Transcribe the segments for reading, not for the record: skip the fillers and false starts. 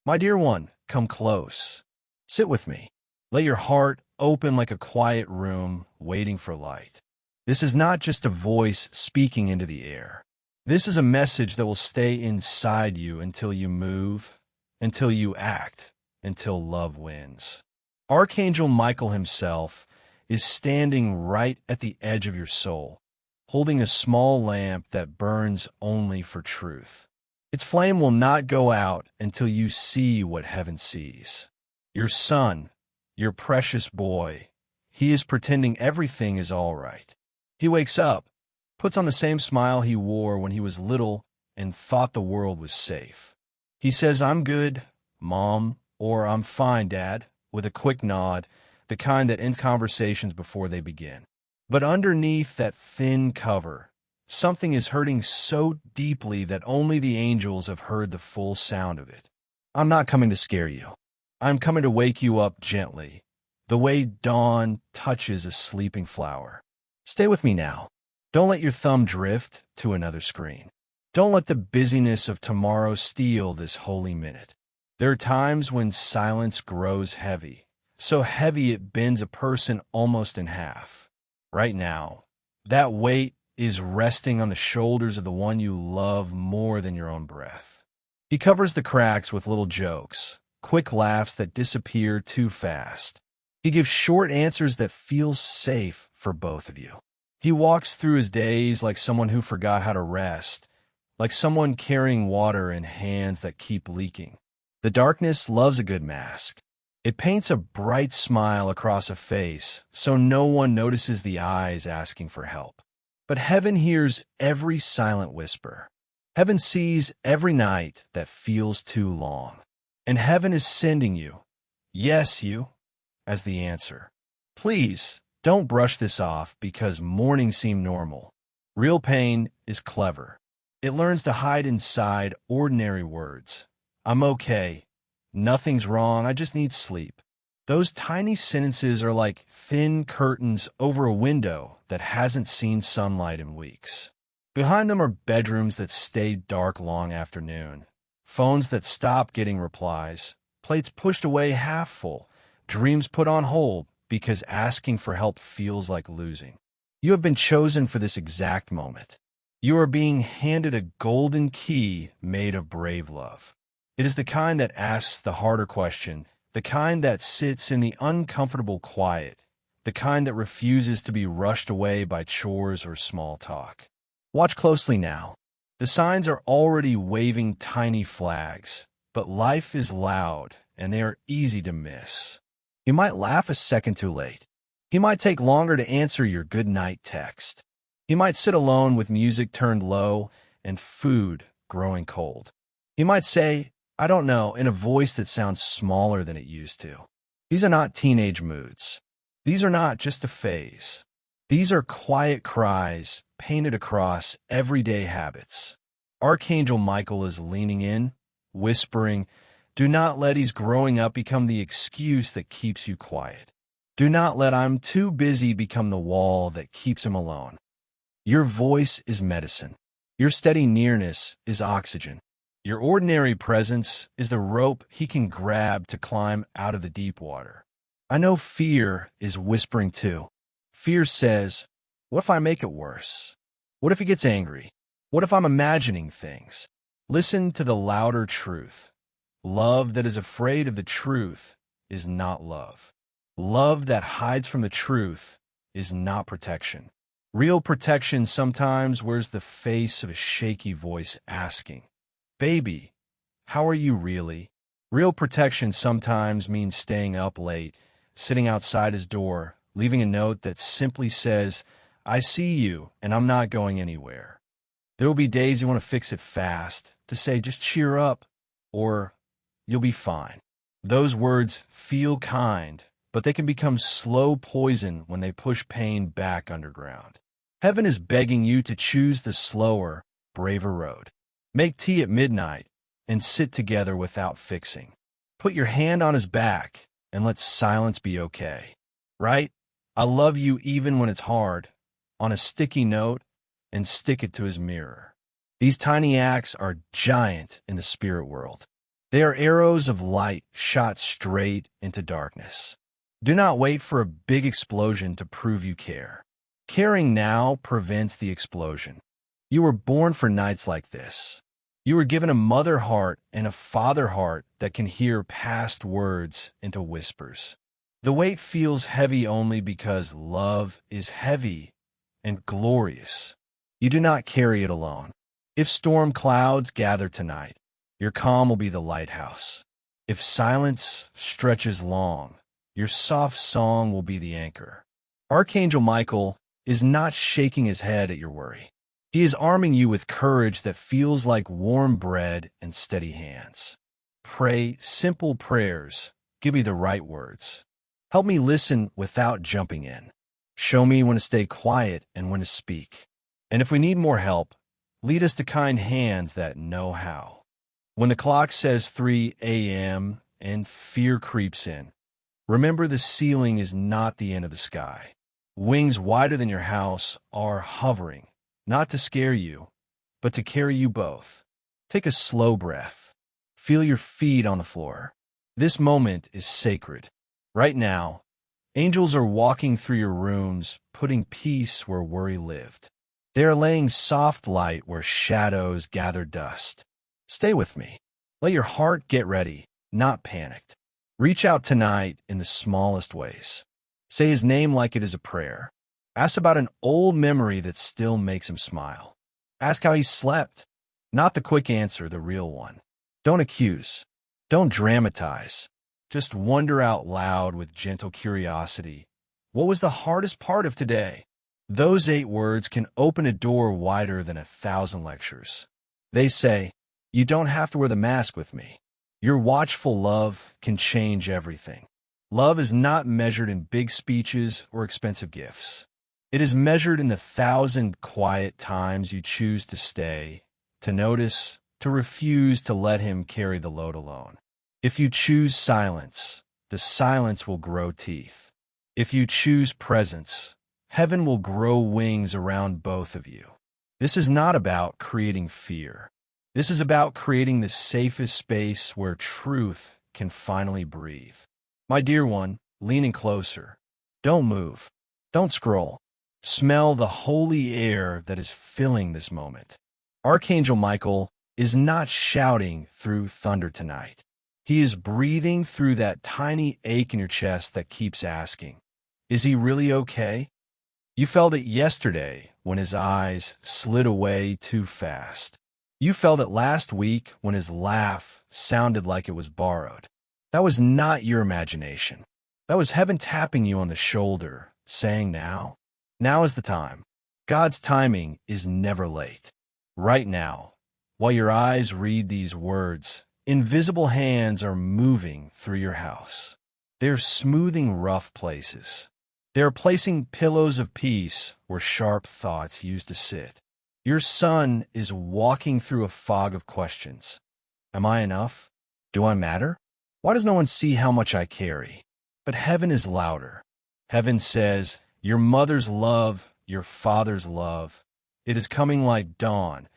My dear one, come close. Sit with me. Let your heart open like a quiet room waiting for light. This is not just a voice speaking into the air. This is a message that will stay inside you until you move, until you act, until love wins. Archangel Michael himself is standing right at the edge of your soul, holding a small lamp that burns only for truth. Its flame will not go out until you see what heaven sees. Your son, your precious boy, he is pretending everything is all right. He wakes up, puts on the same smile he wore when he was little and thought the world was safe. He says, "I'm good, Mom," or "I'm fine, Dad," with a quick nod, the kind that ends conversations before they begin. But underneath that thin cover, something is hurting so deeply that only the angels have heard the full sound of it. I'm not coming to scare you. I'm coming to wake you up gently, the way dawn touches a sleeping flower. Stay with me now. Don't let your thumb drift to another screen. Don't let the busyness of tomorrow steal this holy minute. There are times when silence grows heavy, so heavy it bends a person almost in half. Right now, that weight is resting on the shoulders of the one you love more than your own breath. He covers the cracks with little jokes, quick laughs that disappear too fast. He gives short answers that feel safe for both of you. He walks through his days like someone who forgot how to rest, like someone carrying water in hands that keep leaking. The darkness loves a good mask. It paints a bright smile across a face so no one notices the eyes asking for help. But heaven hears every silent whisper. Heaven sees every night that feels too long. And heaven is sending you, yes, you, as the answer. Please, don't brush this off because mornings seem normal. Real pain is clever. It learns to hide inside ordinary words. I'm okay. Nothing's wrong. I just need sleep. Those tiny sentences are like thin curtains over a window that hasn't seen sunlight in weeks. Behind them are bedrooms that stay dark long after noon, phones that stop getting replies, plates pushed away half full, dreams put on hold because asking for help feels like losing. You have been chosen for this exact moment. You are being handed a golden key made of brave love. It is the kind that asks the harder question, the kind that sits in the uncomfortable quiet, the kind that refuses to be rushed away by chores or small talk. Watch closely now. The signs are already waving tiny flags, but life is loud and they are easy to miss. You might laugh a second too late. He might take longer to answer your good night text. He might sit alone with music turned low and food growing cold. He might say, "I don't know," in a voice that sounds smaller than it used to. These are not teenage moods. These are not just a phase. These are quiet cries painted across everyday habits. Archangel Michael is leaning in, whispering, "Do not let his growing up become the excuse that keeps you quiet. Do not let "I'm too busy" become the wall that keeps him alone. Your voice is medicine. Your steady nearness is oxygen. Your ordinary presence is the rope he can grab to climb out of the deep water. I know fear is whispering too. Fear says, what if I make it worse? What if he gets angry? What if I'm imagining things? Listen to the louder truth. Love that is afraid of the truth is not love. Love that hides from the truth is not protection. Real protection sometimes wears the face of a shaky voice asking, "Baby, how are you really?" Real protection sometimes means staying up late, sitting outside his door, leaving a note that simply says, "I see you and I'm not going anywhere." There will be days you want to fix it fast, to say just cheer up, or you'll be fine. Those words feel kind, but they can become slow poison when they push pain back underground. Heaven is begging you to choose the slower, braver road. Make tea at midnight and sit together without fixing. Put your hand on his back and let silence be okay. Write, "I love you even when it's hard," on a sticky note and stick it to his mirror. These tiny acts are giant in the spirit world. They are arrows of light shot straight into darkness. Do not wait for a big explosion to prove you care. Caring now prevents the explosion. You were born for nights like this. You were given a mother heart and a father heart that can hear past words into whispers. The weight feels heavy only because love is heavy and glorious. You do not carry it alone. If storm clouds gather tonight, your calm will be the lighthouse. If silence stretches long, your soft song will be the anchor. Archangel Michael is not shaking his head at your worry. He is arming you with courage that feels like warm bread and steady hands. Pray simple prayers. Give me the right words. Help me listen without jumping in. Show me when to stay quiet and when to speak. And if we need more help, lead us to kind hands that know how. When the clock says 3 a.m. and fear creeps in, remember the ceiling is not the end of the sky. Wings wider than your house are hovering, not to scare you, but to carry you both. Take a slow breath. Feel your feet on the floor. This moment is sacred. Right now, angels are walking through your rooms, putting peace where worry lived. They are laying soft light where shadows gather dust. Stay with me. Let your heart get ready, not panicked. Reach out tonight in the smallest ways. Say his name like it is a prayer. Ask about an old memory that still makes him smile. Ask how he slept. Not the quick answer, the real one. Don't accuse. Don't dramatize. Just wonder out loud with gentle curiosity. What was the hardest part of today? Those 8 words can open a door wider than 1,000 lectures. They say, you don't have to wear the mask with me. Your watchful love can change everything. Love is not measured in big speeches or expensive gifts. It is measured in the 1,000 quiet times you choose to stay, to notice, to refuse to let him carry the load alone. If you choose silence, the silence will grow teeth. If you choose presence, heaven will grow wings around both of you. This is not about creating fear. This is about creating the safest space where truth can finally breathe. My dear one, leaning closer. Don't move. Don't scroll. Smell the holy air that is filling this moment. Archangel Michael is not shouting through thunder tonight. He is breathing through that tiny ache in your chest that keeps asking, is he really okay? You felt it yesterday when his eyes slid away too fast. You felt it last week when his laugh sounded like it was borrowed. That was not your imagination. That was heaven tapping you on the shoulder, saying now. Now is the time. God's timing is never late. Right now, while your eyes read these words, invisible hands are moving through your house. They're smoothing rough places. They're placing pillows of peace where sharp thoughts used to sit. Your son is walking through a fog of questions. Am I enough? Do I matter? Why does no one see how much I carry? But heaven is louder. Heaven says, your mother's love, your father's love, it is coming like dawn,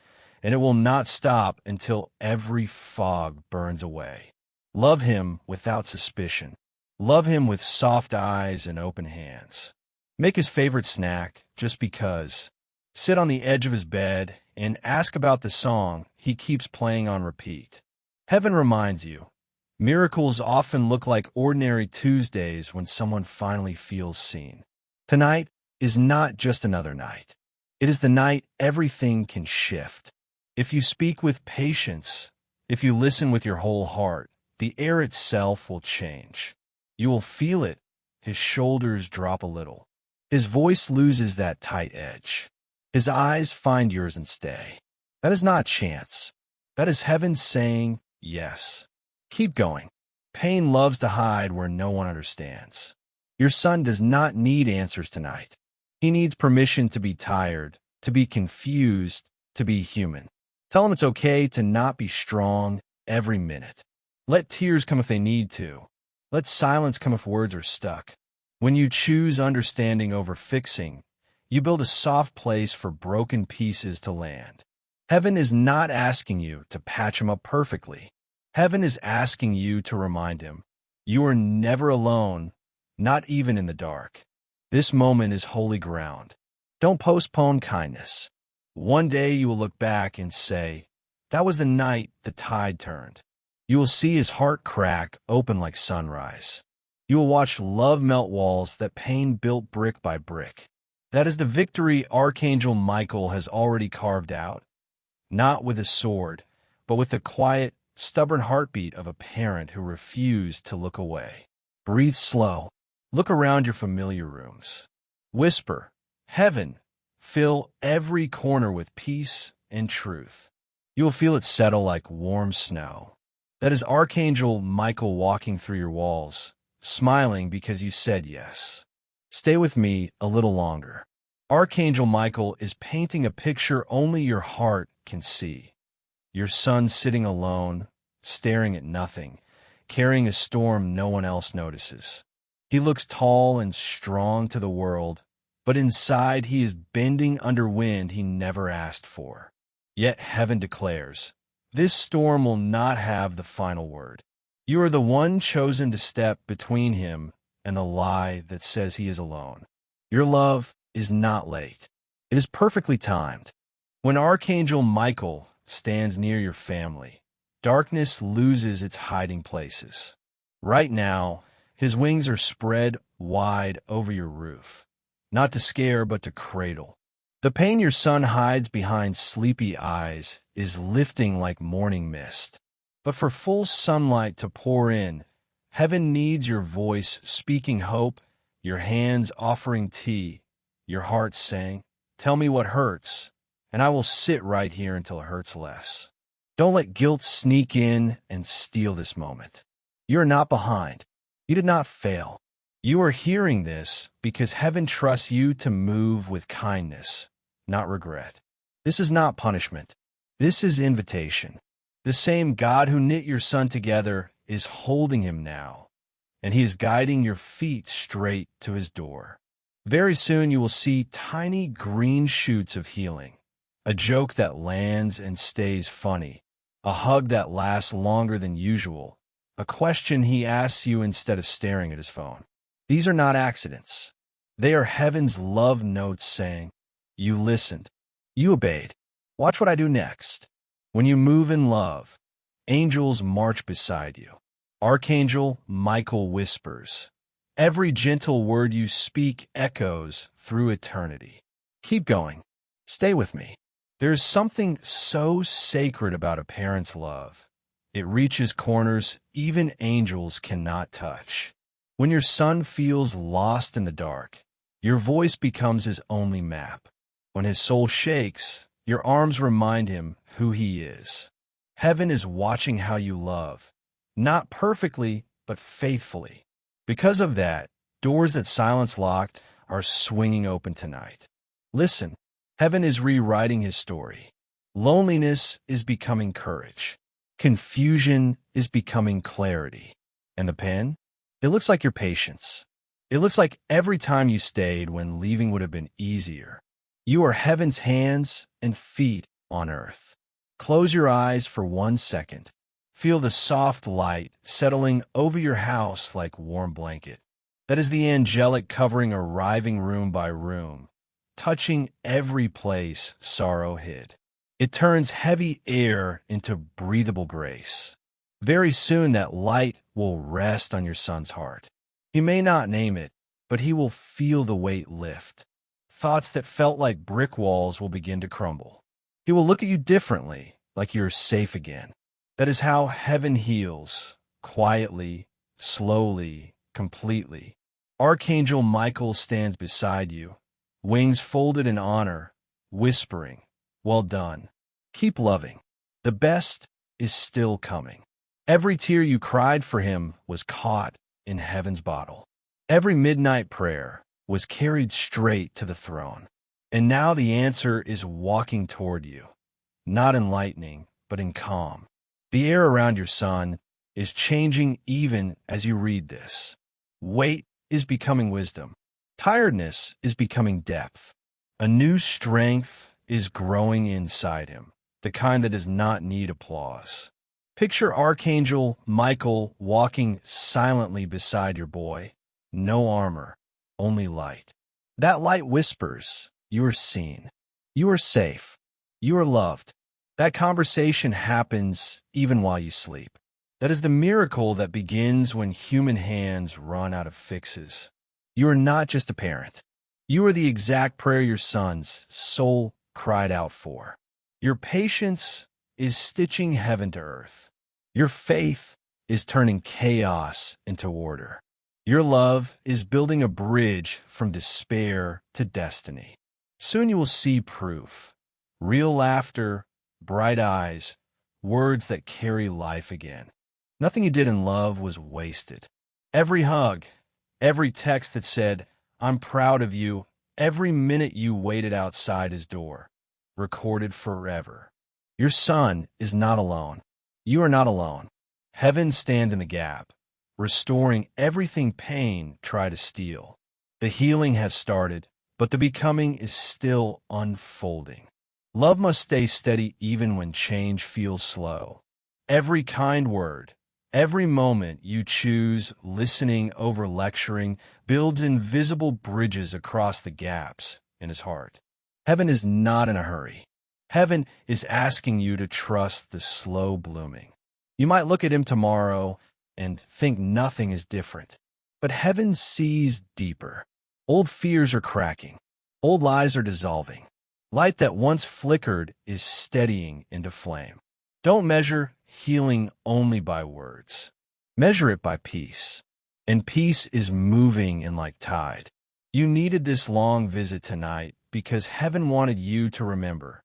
and it will not stop until every fog burns away. Love him without suspicion. Love him with soft eyes and open hands. Make his favorite snack just because. Sit on the edge of his bed and ask about the song he keeps playing on repeat. Heaven reminds you, miracles often look like ordinary Tuesdays when someone finally feels seen. Tonight is not just another night. It is the night everything can shift. If you speak with patience, if you listen with your whole heart, the air itself will change. You will feel it. His shoulders drop a little. His voice loses that tight edge. His eyes find yours and stay. That is not chance. That is heaven saying, yes. Keep going. Pain loves to hide where no one understands. Your son does not need answers tonight. He needs permission to be tired, to be confused, to be human. Tell him it's okay to not be strong every minute. Let tears come if they need to. Let silence come if words are stuck. When you choose understanding over fixing, you build a soft place for broken pieces to land. Heaven is not asking you to patch him up perfectly. Heaven is asking you to remind him, you are never alone, not even in the dark. This moment is holy ground. Don't postpone kindness. One day you will look back and say, that was the night the tide turned. You will see his heart crack open like sunrise. You will watch love melt walls that pain built brick by brick. That is the victory Archangel Michael has already carved out, not with a sword, but with the quiet, stubborn heartbeat of a parent who refused to look away. Breathe slow. Look around your familiar rooms. Whisper, Heaven, fill every corner with peace and truth. You will feel it settle like warm snow. That is Archangel Michael walking through your walls, smiling because you said yes. Stay with me a little longer. Archangel Michael is painting a picture only your heart can see. Your son sitting alone, staring at nothing, carrying a storm no one else notices. He looks tall and strong to the world, but inside he is bending under wind he never asked for. Yet heaven declares, this storm will not have the final word. You are the one chosen to step between him and the lie that says he is alone. Your love is not late. It is perfectly timed. When Archangel Michael stands near your family, darkness loses its hiding places. Right now, his wings are spread wide over your roof, not to scare but to cradle. The pain your son hides behind sleepy eyes is lifting like morning mist. But for full sunlight to pour in, heaven needs your voice speaking hope, your hands offering tea, your heart saying, tell me what hurts, and I will sit right here until it hurts less. Don't let guilt sneak in and steal this moment. You are not behind. You did not fail. You are hearing this because heaven trusts you to move with kindness, not regret. This is not punishment. This is invitation. The same God who knit your son together is holding him now, and he is guiding your feet straight to his door. Very soon you will see tiny green shoots of healing, a joke that lands and stays funny, a hug that lasts longer than usual, a question he asks you instead of staring at his phone. These are not accidents. They are heaven's love notes saying, you listened, you obeyed. Watch what I do next. When you move in love, angels march beside you. Archangel Michael whispers. Every gentle word you speak echoes through eternity. Keep going. Stay with me. There's something so sacred about a parent's love. It reaches corners even angels cannot touch. When your son feels lost in the dark, your voice becomes his only map. When his soul shakes, your arms remind him who he is. Heaven is watching how you love, not perfectly, but faithfully. Because of that, doors that silence locked are swinging open tonight. Listen, heaven is rewriting his story. Loneliness is becoming courage. Confusion is becoming clarity. And the pen? It looks like your patience. It looks like every time you stayed when leaving would have been easier. You are heaven's hands and feet on earth. Close your eyes for 1 second. Feel the soft light settling over your house like warm blanket. That is the angelic covering arriving room by room, touching every place sorrow hid. It turns heavy air into breathable grace. Very soon that light will rest on your son's heart. He may not name it, but he will feel the weight lift. Thoughts that felt like brick walls will begin to crumble. He will look at you differently, like you're safe again. That is how heaven heals, quietly, slowly, completely. Archangel Michael stands beside you, wings folded in honor, whispering, well done. Keep loving. The best is still coming. Every tear you cried for him was caught in heaven's bottle. Every midnight prayer was carried straight to the throne. And now the answer is walking toward you, not in lightning, but in calm. The air around your son is changing even as you read this. Weight is becoming wisdom. Tiredness is becoming depth. A new strength is growing inside him, the kind that does not need applause. Picture Archangel Michael walking silently beside your boy. No armor, only light. That light whispers, you are seen. You are safe. You are loved. That conversation happens even while you sleep. That is the miracle that begins when human hands run out of fixes. You are not just a parent. You are the exact prayer your son's soul cried out for. Your patience is stitching heaven to earth. Your faith is turning chaos into order. Your love is building a bridge from despair to destiny. Soon you will see proof. Real laughter, bright eyes, words that carry life again. Nothing you did in love was wasted. Every hug, every text that said, "I'm proud of you," every minute you waited outside his door, recorded forever. Your son is not alone. You are not alone. Heaven stands in the gap, restoring everything pain tried to steal. The healing has started, but the becoming is still unfolding. Love must stay steady even when change feels slow. Every kind word, every moment you choose listening over lecturing builds invisible bridges across the gaps in his heart. Heaven is not in a hurry. Heaven is asking you to trust the slow blooming. You might look at him tomorrow and think nothing is different, but heaven sees deeper. Old fears are cracking. Old lies are dissolving. Light that once flickered is steadying into flame. Don't measure healing only by words. Measure it by peace. And peace is moving in like tide. You needed this long visit tonight because heaven wanted you to remember.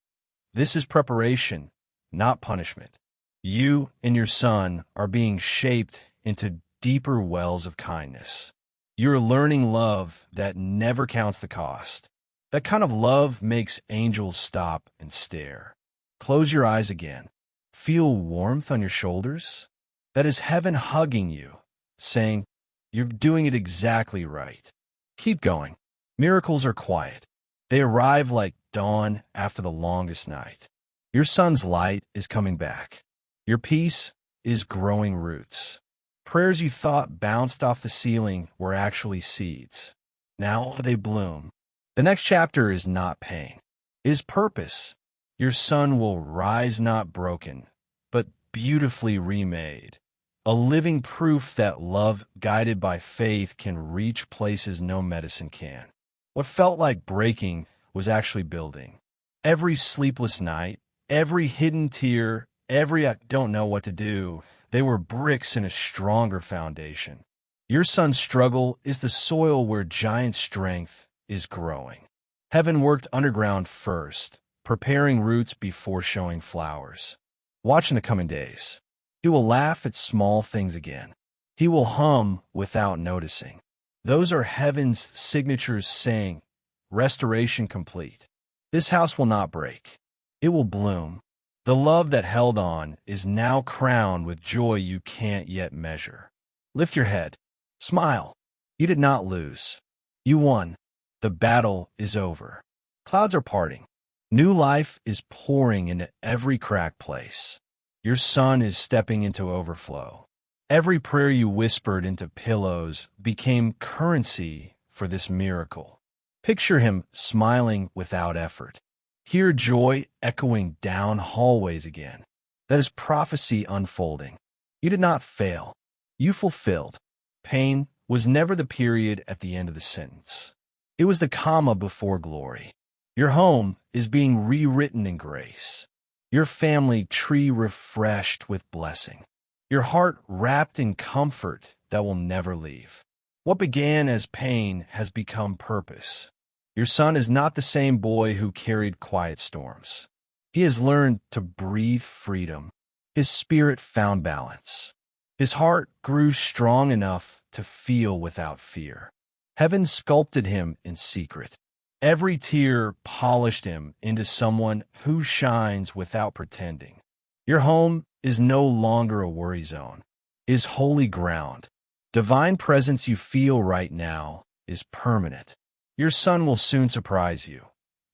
This is preparation, not punishment. You and your son are being shaped into deeper wells of kindness. You're learning love that never counts the cost. That kind of love makes angels stop and stare. Close your eyes again. Feel warmth on your shoulders. That is heaven hugging you, saying, "You're doing it exactly right. Keep going." Miracles are quiet. They arrive like dawn after the longest night. Your son's light is coming back. Your peace is growing roots. Prayers you thought bounced off the ceiling were actually seeds. Now they bloom. The next chapter is not pain. It is purpose. Your son will rise not broken, but beautifully remade. A living proof that love guided by faith can reach places no medicine can. What felt like breaking was actually building. Every sleepless night, every hidden tear, every "I don't know what to do," they were bricks in a stronger foundation. Your son's struggle is the soil where giant strength is growing. Heaven worked underground first, preparing roots before showing flowers. Watch in the coming days. He will laugh at small things again. He will hum without noticing. Those are heaven's signatures saying, restoration complete. This house will not break. It will bloom. The love that held on is now crowned with joy you can't yet measure. Lift your head. Smile. You did not lose. You won. The battle is over. Clouds are parting. New life is pouring into every cracked place. Your son is stepping into overflow. Every prayer you whispered into pillows became currency for this miracle. Picture him smiling without effort. Hear joy echoing down hallways again. That is prophecy unfolding. You did not fail. You fulfilled. Pain was never the period at the end of the sentence. It was the comma before glory. Your home is being rewritten in grace. Your family tree refreshed with blessing. Your heart wrapped in comfort that will never leave. What began as pain has become purpose. Your son is not the same boy who carried quiet storms. He has learned to breathe freedom. His spirit found balance. His heart grew strong enough to feel without fear. Heaven sculpted him in secret. Every tear polished him into someone who shines without pretending. Your home is no longer a worry zone. It is holy ground. Divine presence you feel right now is permanent. Your son will soon surprise you.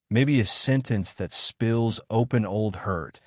Maybe a sentence that spills open old hurt.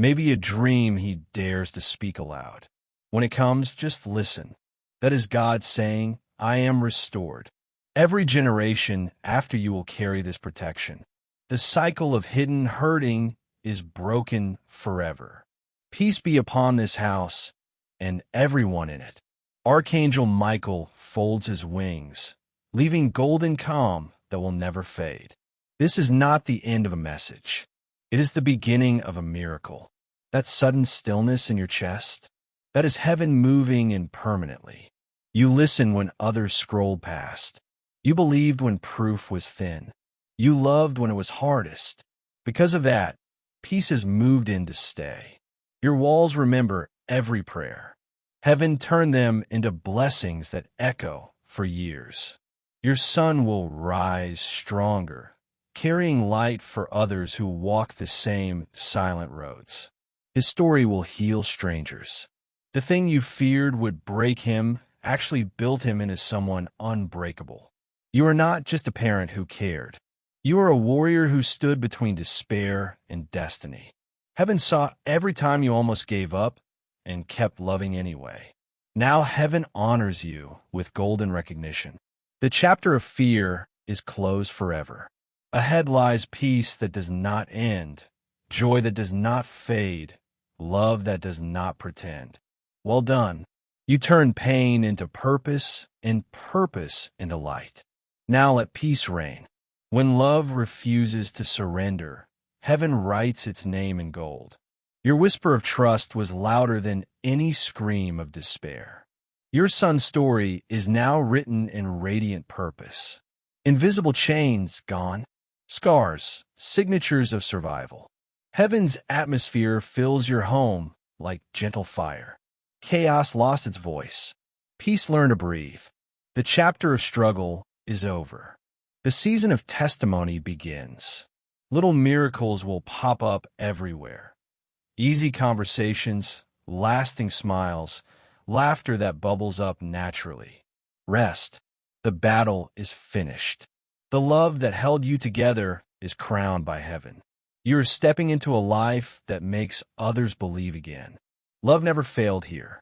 maybe a dream he dares to speak aloud. When it comes, just listen. That is God saying, I am restored. Every generation after you will carry this protection. The cycle of hidden hurting is broken forever. Peace be upon this house and everyone in it. Archangel Michael folds his wings, leaving golden calm that will never fade. This is not the end of a message. It is the beginning of a miracle. That sudden stillness in your chest, that is heaven moving in permanently. You listened when others scrolled past. You believed when proof was thin. You loved when it was hardest. Because of that, peace has moved in to stay. Your walls remember every prayer. Heaven turned them into blessings that echo for years. Your sun will rise stronger, carrying light for others who walk the same silent roads. His story will heal strangers. The thing you feared would break him actually built him into someone unbreakable. You are not just a parent who cared. You are a warrior who stood between despair and destiny. Heaven saw every time you almost gave up and kept loving anyway. Now heaven honors you with golden recognition. The chapter of fear is closed forever. Ahead lies peace that does not end, joy that does not fade, love that does not pretend. Well done. You turn pain into purpose and purpose into light. Now let peace reign. When love refuses to surrender, heaven writes its name in gold. Your whisper of trust was louder than any scream of despair. Your son's story is now written in radiant purpose. Invisible chains gone, scars, signatures of survival. Heaven's atmosphere fills your home like gentle fire. Chaos lost its voice. Peace learned to breathe. The chapter of struggle is over. The season of testimony begins. Little miracles will pop up everywhere. Easy conversations, lasting smiles, laughter that bubbles up naturally. Rest. The battle is finished. The love that held you together is crowned by heaven. You are stepping into a life that makes others believe again. Love never failed here.